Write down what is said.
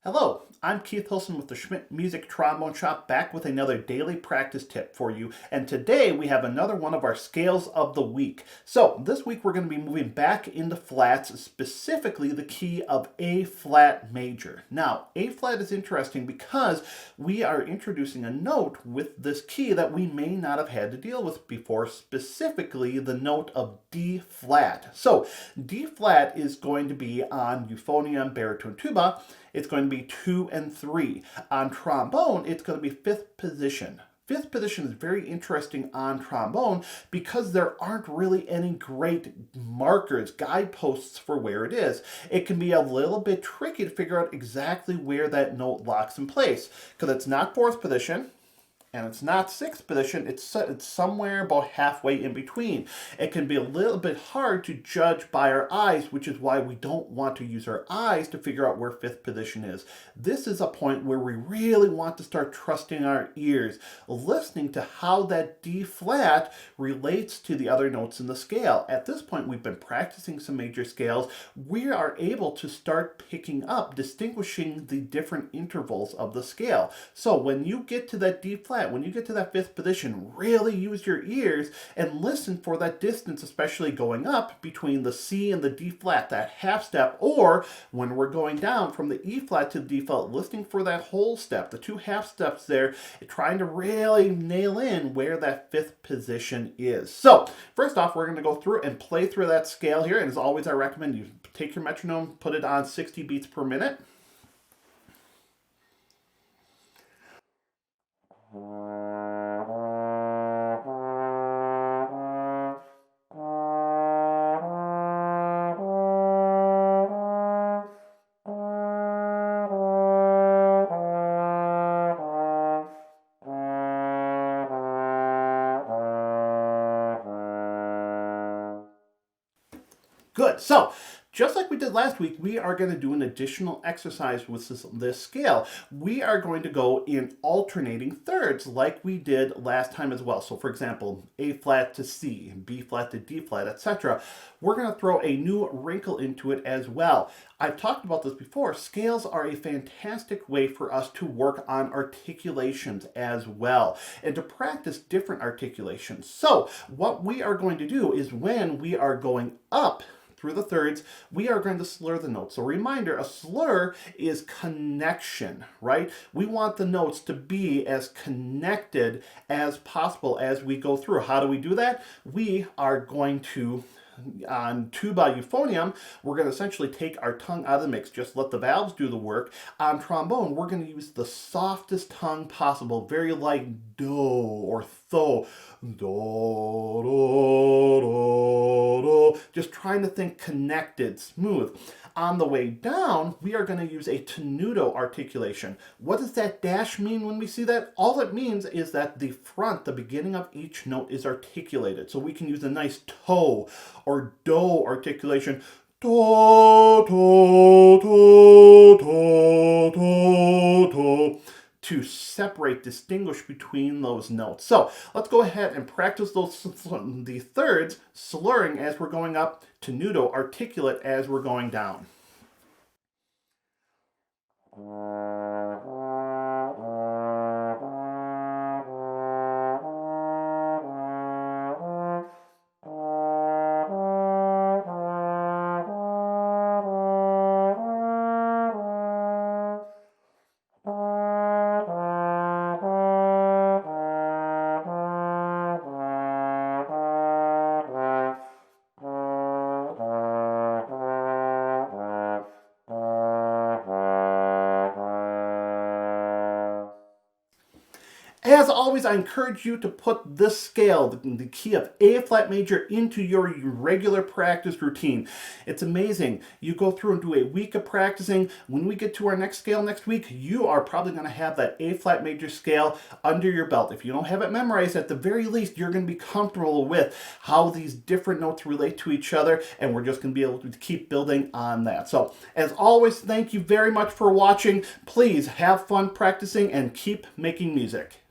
Hello, I'm Keith Hilson with the Schmidt Music Trombone Shop, back with another daily practice tip for you. And today we have another one of our scales of the week. So this week we're going to be moving back into flats, specifically the key of A flat major. Now, A flat is interesting because we are introducing a note with this key that we may not have had to deal with before, specifically the note of D flat. So D flat is going to be on euphonium, baritone, tuba. It's going to be 2 and 3. On trombone, it's going to be fifth position. Fifth position is very interesting on trombone because there aren't really any great markers, guideposts for where it is. It can be a little bit tricky to figure out exactly where that note locks in place because it's not fourth position. And it's not sixth position, it's somewhere about halfway in between. It can be a little bit hard to judge by our eyes, which is why we don't want to use our eyes to figure out where fifth position is. This is a point where we really want to start trusting our ears, listening to how that D flat relates to the other notes in the scale. At this point, we've been practicing some major scales. We are able to start picking up, distinguishing the different intervals of the scale. So when you get to that D flat, when you get to that fifth position, really use your ears and listen for that distance, especially going up between the C and the D flat, that half step, or when we're going down from the E flat to the D flat, listening for that whole step, the two half steps there, trying to really nail in where that fifth position is. So first off, we're going to go through and play through that scale here. And as always, I recommend you take your metronome, put it on 60 beats per minute. Good. So, just like we did last week, we are going to do an additional exercise with this scale. We are going to go in alternating thirds like we did last time as well. So for example, A flat to C, B flat to D flat, etc. We're going to throw a new wrinkle into it as well. I've talked about this before. Scales are a fantastic way for us to work on articulations as well and to practice different articulations. So what we are going to do is when we are going up through the thirds, we are going to slur the notes. So reminder, a slur is connection, right? We want the notes to be as connected as possible as we go through. How do we do that? We are going to, on tuba euphonium, we're going to essentially take our tongue out of the mix. Just let the valves do the work. On trombone, we're going to use the softest tongue possible, very like do or tho. Do, do, do, do. Just trying to think connected, smooth. On the way down, we are going to use a tenuto articulation. What does that dash mean when we see that? All it means is that the front, the beginning of each note is articulated. So we can use a nice toe or do articulation. Do, do, do, do, do, do, to separate, distinguish between those notes. So let's go ahead and practice the thirds, slurring as we're going up, tenuto, articulate as we're going down. As always, I encourage you to put this scale, the key of A flat major, into your regular practice routine. It's amazing. You go through and do a week of practicing. When we get to our next scale next week, you are probably going to have that A flat major scale under your belt. If you don't have it memorized, at the very least, you're going to be comfortable with how these different notes relate to each other, and we're just going to be able to keep building on that. So, as always, thank you very much for watching. Please have fun practicing and keep making music.